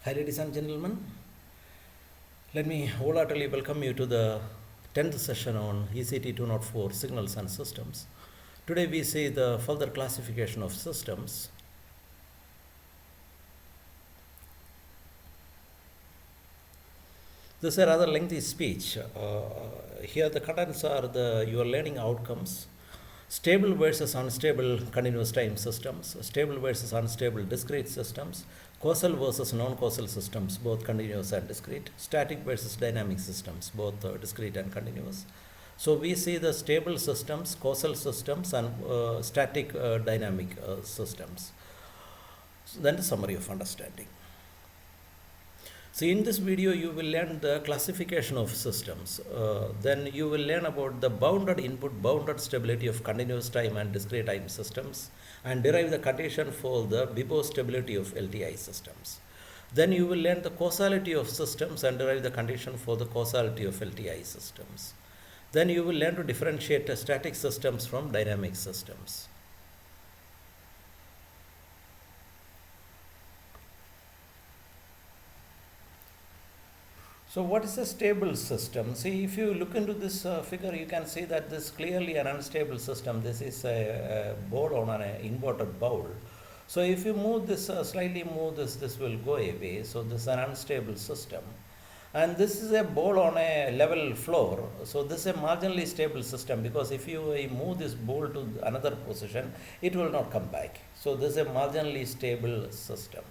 Hi, ladies and gentlemen. Let me wholeheartedly welcome you to the 10th session on ECT 204 Signals and Systems. Today we see the further classification of systems. This is a rather lengthy speech. Here the contents are your learning outcomes. Stable versus unstable continuous time systems, stable versus unstable discrete systems, causal versus non-causal systems, both continuous and discrete, static versus dynamic systems, both discrete and continuous. So we see the stable systems, causal systems, and static dynamic systems. So then the summary of understanding. So in this video you will learn the classification of systems. Then you will learn about the bounded input, bounded stability of continuous time and discrete time systems, and derive the condition for the Bibo stability of LTI systems. Then you will learn the causality of systems and derive the condition for the causality of LTI systems. Then you will learn to differentiate static systems from dynamic systems. So what is a stable system? See, if you look into this figure, you can see that this clearly an unstable system. This is a board on an inverted bowl. So if you move this, slightly move this, this will go away. So this is an unstable system. And this is a bowl on a level floor. So this is a marginally stable system, because if you move this bowl to another position, it will not come back. So this is a marginally stable system.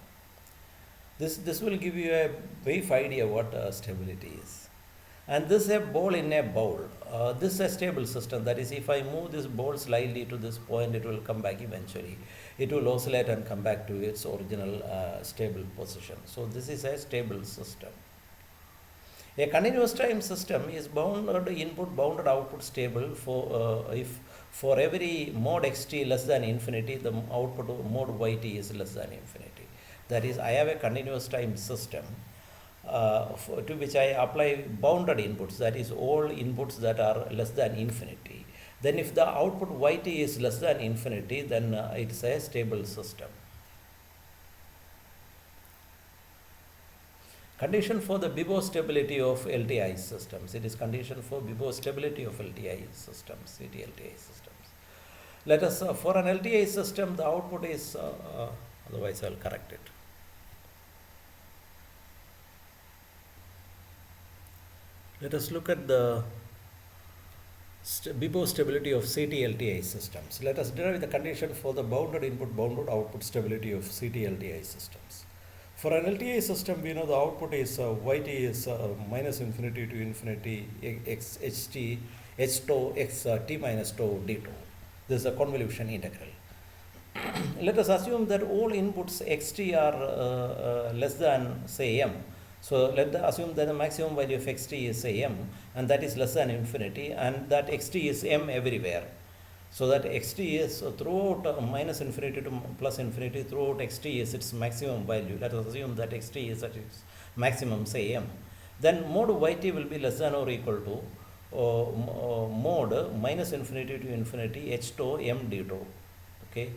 This will give you a brief idea what stability is. And this is a ball in a bowl. This is a stable system. That is, if I move this ball slightly to this point, it will come back eventually. It will oscillate and come back to its original stable position. So this is a stable system. A continuous time system is bounded input, bounded output stable for if for every mod xt less than infinity, the output mod yt is less than infinity. That is, I have a continuous time system to which I apply bounded inputs, that is, all inputs that are less than infinity. Then if the output yt is less than infinity, then it is a stable system. Condition for the Bibo stability of LTI systems. It is condition for Bibo stability of LTI systems, CT-LTI systems. Let us, for an LTI system, the output is, otherwise I will correct it. Let us look at the Bibo stability of CT-LTI systems. Let us derive the condition for the bounded input, bounded output stability of CT-LTI systems. For an LTI system, we know the output is yt is minus infinity to infinity x ht h tau x t minus tau d tau. This is a convolution integral. Let us assume that all inputs xt are less than, say, m. So let us assume that the maximum value of xt is, say, m, and that is less than infinity, and that xt is m everywhere. So that xt is throughout minus infinity to plus infinity, throughout xt is its maximum value. Let us assume that xt is at its maximum, say, m. Then mod yt will be less than or equal to mod minus infinity to infinity h tau m d tau. Okay.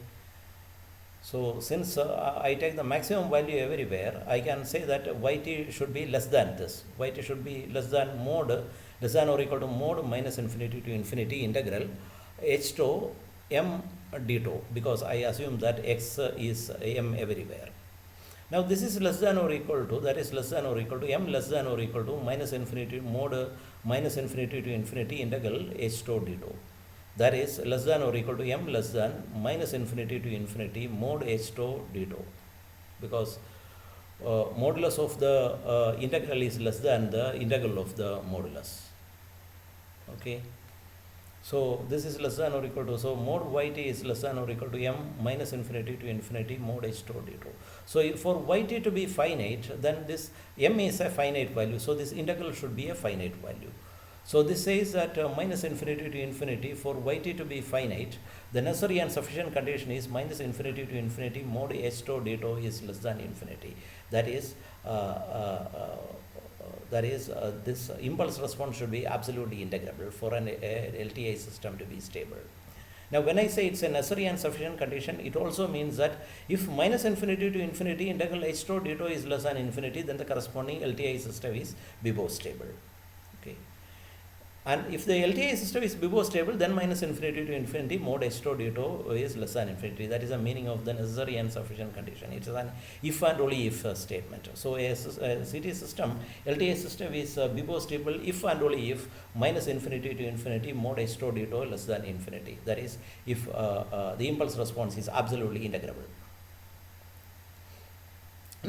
So since I take the maximum value everywhere, I can say that yt should be less than this. Yt should be less than mod, less than or equal to mod minus infinity to infinity integral h tau m d tau, because I assume that x is m everywhere. Now this is less than or equal to, that is less than or equal to m less than or equal to minus infinity mod minus infinity to infinity integral h tau d tau. That is less than or equal to m less than minus infinity to infinity mod h tau d tau, because modulus of the integral is less than the integral of the modulus. Okay. So this is less than or equal to, so mod yt is less than or equal to m minus infinity to infinity mod h tau d tau. So for yt to be finite, then this m is a finite value. So this integral should be a finite value. So this says that minus infinity to infinity, for yt to be finite, the necessary and sufficient condition is minus infinity to infinity mod h tau d tau is less than infinity. That is, this impulse response should be absolutely integrable for an LTI system to be stable. Now, when I say it's a necessary and sufficient condition, it also means that if minus infinity to infinity integral h tau d tau is less than infinity, then the corresponding LTI system is Bibot stable. Okay. And if the LTI system is Bibot stable, then minus infinity to infinity mod h tau d tau is less than infinity. That is the meaning of the necessary and sufficient condition. It is an if and only if statement. So a CT system, LTI system is Bibot stable if and only if minus infinity to infinity mod h tau d tau less than infinity. That is if the impulse response is absolutely integrable.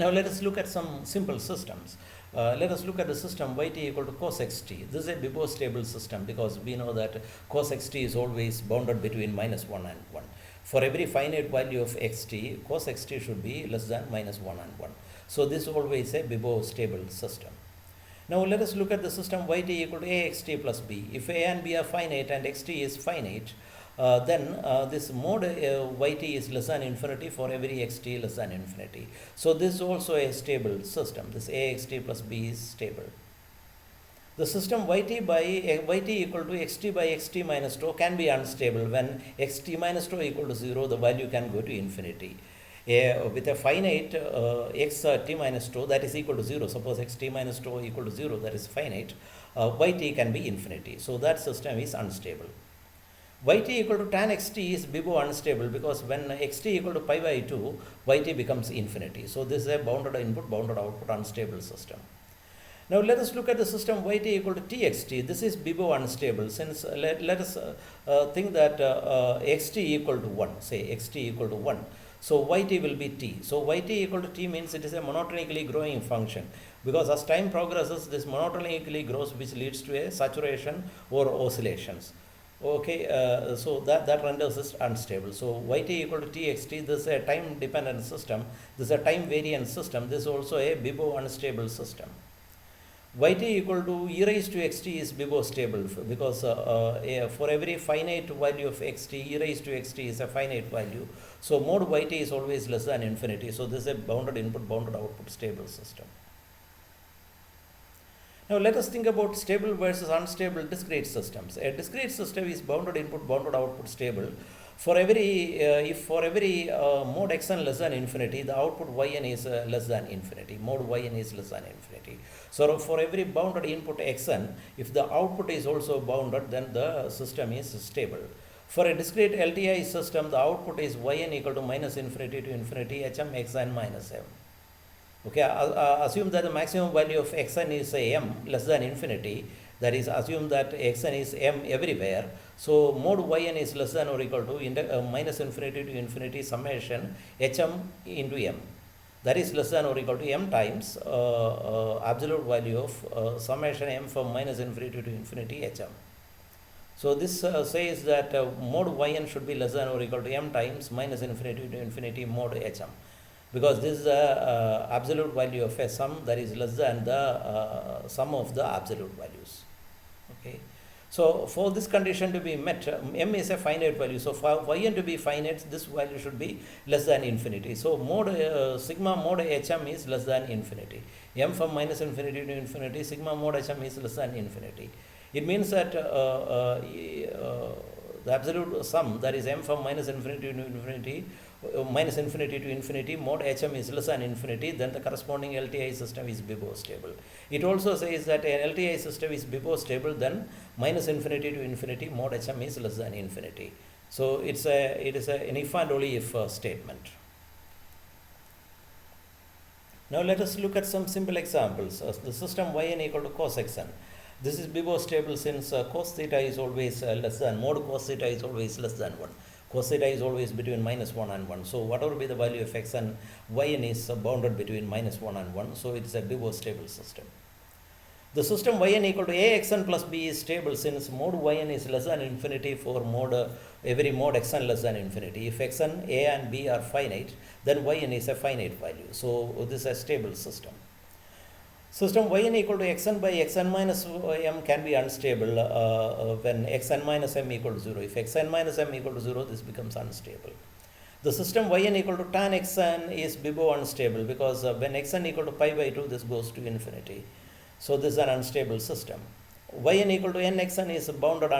Now let us look at some simple systems. Let us look at the system yt equal to cos xt. This is a Bibot stable system because we know that cos xt is always bounded between minus 1 and 1. For every finite value of xt, cos xt should be less than minus 1 and 1. So this is always a Bibot stable system. Now let us look at the system yt equal to axt plus b. If a and b are finite and xt is finite, then this mod yt is less than infinity for every xt less than infinity. So this is also a stable system. This axt plus b is stable. The system yt equal to xt by xt minus tau can be unstable. When xt minus tau equal to 0, the value can go to infinity. With a finite x t minus tau that is equal to 0, suppose xt minus tau equal to 0, that is finite, yt can be infinity. So that system is unstable. Yt equal to tan xt is Bibot unstable because when xt equal to pi by 2, yt becomes infinity. So this is a bounded input, bounded output unstable system. Now let us look at the system yt equal to txt. This is Bibot unstable since let us think that xt equal to 1, say xt equal to 1. So yt will be t. So yt equal to t means it is a monotonically growing function because as time progresses, this monotonically grows, which leads to a saturation or oscillations. Okay, so that renders it unstable. So yt equal to txt, this is a time dependent system, this is a time variant system, this is also a Bibot unstable system. Yt equal to e raised to xt is Bibot stable because for every finite value of xt, e raised to xt is a finite value. So mod yt is always less than infinity. So this is a bounded input, bounded output stable system. Now let us think about stable versus unstable discrete systems. A discrete system is bounded input, bounded output stable. For every if for every mod xn less than infinity, the output yn is less than infinity. Mod yn is less than infinity. So for every bounded input xn, if the output is also bounded, then the system is stable. For a discrete LTI system, the output is yn equal to minus infinity to infinity hm xn minus m. Okay, assume that the maximum value of xn is m less than infinity. That is, assume that xn is m everywhere. So mod yn is less than or equal to minus infinity to infinity summation hm into m. That is less than or equal to m times absolute value of summation m from minus infinity to infinity hm. So this says that mod yn should be less than or equal to m times minus infinity to infinity mod hm. Because this is the absolute value of a sum that is less than the sum of the absolute values. Okay. So for this condition to be met, m is a finite value. So for yn to be finite, this value should be less than infinity. So sigma mod hm is less than infinity. M from minus infinity to infinity, sigma mod hm is less than infinity. It means that the absolute sum, that is m from minus infinity to infinity, minus infinity to infinity, mod hm is less than infinity, then the corresponding LTI system is Bibot stable. It also says that an LTI system is Bibot stable, then minus infinity to infinity, mod hm is less than infinity. So it is an if and only if statement. Now let us look at some simple examples. The system yn equal to cos xn. This is Bibot stable since cos theta is always less than, mod cos theta is always less than 1. Cos theta is always between minus 1 and 1. So whatever be the value of xn, yn is bounded between minus 1 and 1. So it's a Bibot stable system. The system yn equal to axn plus b is stable since mod yn is less than infinity for every mod xn less than infinity. If xn, a and b are finite, then yn is a finite value. So this is a stable system. System yn equal to xn by xn minus m can be unstable when xn minus m equal to 0. If xn minus m equal to 0, this becomes unstable. The system yn equal to tan xn is Bibot unstable because when xn equal to pi by 2, this goes to infinity. So this is an unstable system. yn equal to nxn is bounded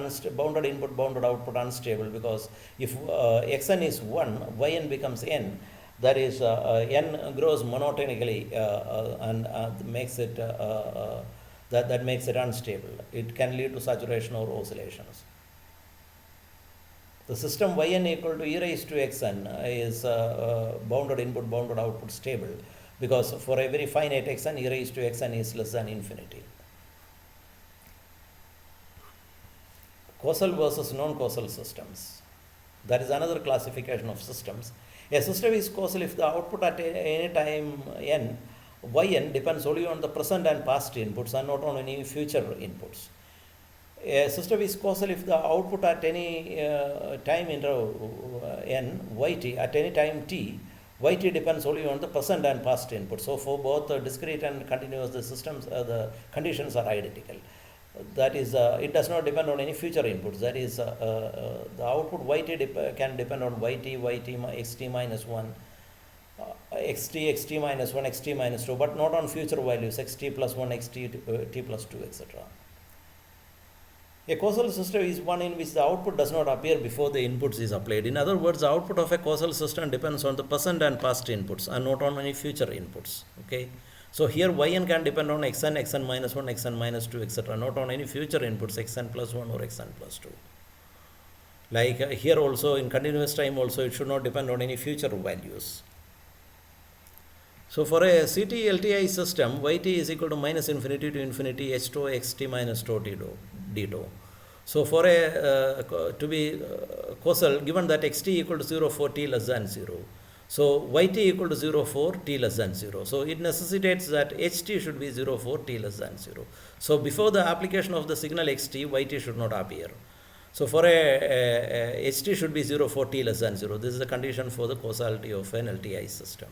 input, bounded output, unstable, because if xn is 1, yn becomes n. That is, n grows monotonically and makes it that makes it unstable. It can lead to saturation or oscillations. The system yn equal to e raised to xn is bounded input, bounded output, stable, because for every finite xn, e raised to xn is less than infinity. Causal versus non-causal systems. That is another classification of systems. A system is causal if the output at any time n, yn, depends only on the present and past inputs and not on any future inputs. A system is causal if the output at any time interval n, yt, at any time t, yt depends only on the present and past inputs. So for both discrete and continuous, the systems, the conditions are identical. That is, it does not depend on any future inputs. That is, the output yt can depend on yt, xt minus 1, xt minus 1, xt minus 2, but not on future values, xt plus 1, xt t plus 2, etc. A causal system is one in which the output does not appear before the inputs is applied. In other words, the output of a causal system depends on the present and past inputs and not on any future inputs. Okay. So here yn can depend on xn, xn minus 1, xn minus 2, etc. not on any future inputs, xn plus 1 or xn plus 2. Like here also, in continuous time also, it should not depend on any future values. So for a CT LTI system, yt is equal to minus infinity to infinity h tau xt minus tau d tau. So for a to be causal, given that xt equal to 0 for t less than 0, so yt equal to 0 for t less than 0. So it necessitates that ht should be 0 for t less than 0. So before the application of the signal xt, yt should not appear. So for a ht should be 0 for t less than 0. This is the condition for the causality of an LTI system.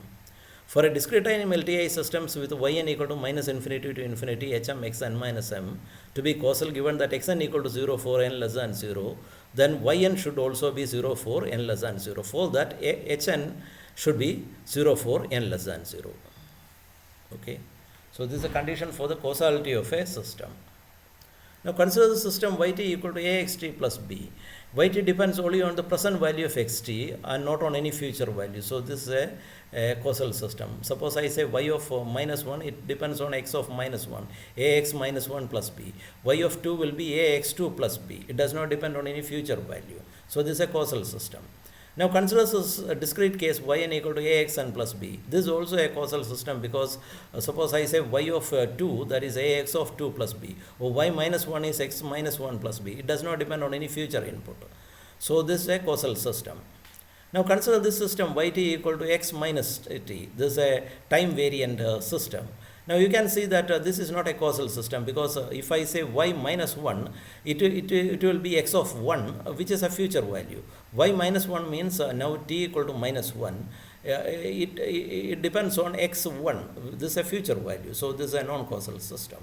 For a discrete time LTI systems with yn equal to minus infinity to infinity hm xn minus m to be causal, given that xn equal to 0 for n less than 0, then yn should also be 0 for n less than 0. For that, hn should be 0 for n less than 0. Okay. So this is a condition for the causality of a system. Now consider the system yt equal to axt plus b. Yt depends only on the present value of xt and not on any future value. So this is a causal system. Suppose I say y of minus 1, it depends on x of minus 1, ax minus 1 plus b. Y of 2 will be ax2 plus b. It does not depend on any future value. So this is a causal system. Now consider this discrete case yn equal to axn plus b. This is also a causal system because suppose I say y of 2, that is ax of 2 plus b, or y minus 1 is x minus 1 plus b. It does not depend on any future input. So this is a causal system. Now consider this system yt equal to x minus t. This is a time variant system. Now you can see that this is not a causal system because if I say y minus 1, it will be x of 1, which is a future value. Y minus 1 means now t equal to minus 1. It depends on x1. This is a future value. So this is a non-causal system.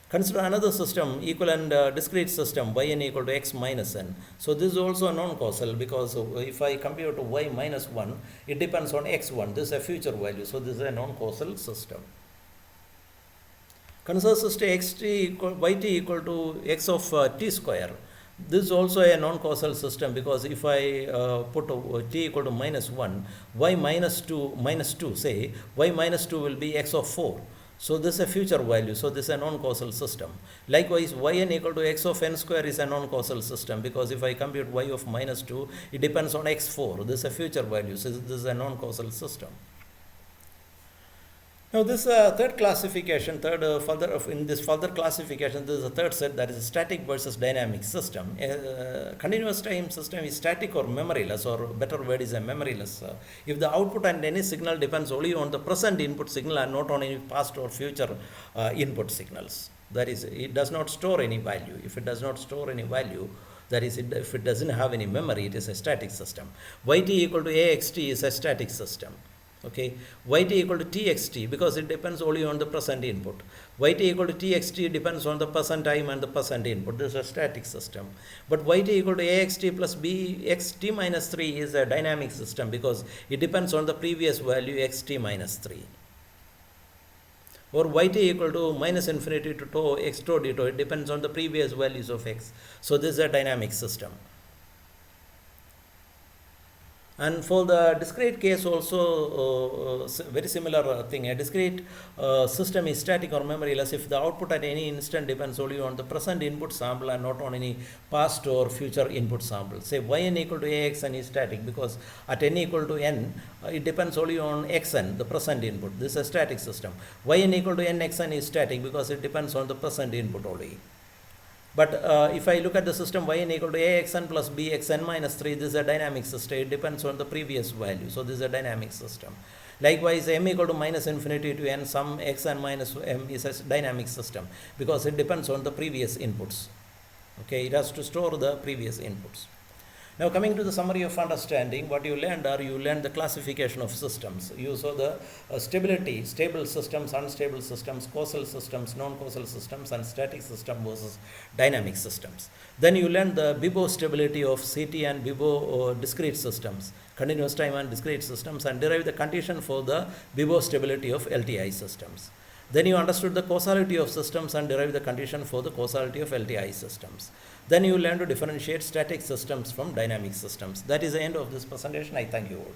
Consider another system, equivalent discrete system, yn equal to x minus n. So this is also a non-causal because if I compare to y minus 1, it depends on x1. This is a future value. So this is a non-causal system. Consider system yt equal to x of t square. This is also a non-causal system because if I put t equal to minus 1, y minus 2, say, y minus 2 will be x of 4. So this is a future value. So this is a non-causal system. Likewise, yn equal to x of n square is a non-causal system because if I compute y of minus 2, it depends on x4. This is a future value. So this is a non-causal system. Now this third classification, in this further classification, there is a third set, that is a static versus dynamic system. A continuous time system is static or memoryless, or better word is a memoryless. If the output and any signal depends only on the present input signal and not on any past or future input signals. That is, it does not store any value. If it does not store any value, that is, if it doesn't have any memory, it is a static system. Yt equal to axt is a static system. Okay, yt equal to txt because it depends only on the present input. Yt equal to txt depends on the present time and the present input. This is a static system. But yt equal to axt plus b xt minus 3 is a dynamic system because it depends on the previous value xt minus 3. or yt equal to minus infinity to tau x tau d tau. It depends on the previous values of x. So this is a dynamic system. And for the discrete case also, very similar thing. A discrete system is static or memoryless if the output at any instant depends only on the present input sample and not on any past or future input sample. Say yn equal to axn is static because at n equal to n, it depends only on xn, the present input. This is a static system. Yn equal to nxn is static because it depends on the present input only. But if I look at the system yn equal to axn plus bxn minus 3, this is a dynamic system. It depends on the previous value. So this is a dynamic system. Likewise, m equal to minus infinity to n sum xn minus m is a dynamic system because it depends on the previous inputs. Okay, it has to store the previous inputs. Now coming to the summary of understanding, what you learned the classification of systems. You saw the stability, stable systems, unstable systems, causal systems, non-causal systems, and static system versus dynamic systems. Then you learned the Bibo stability of CT and Bibo discrete systems, continuous time and discrete systems, and derived the condition for the Bibo stability of LTI systems. Then you understood the causality of systems and derived the condition for the causality of LTI systems. Then you learn to differentiate static systems from dynamic systems. That is the end of this presentation. I thank you all.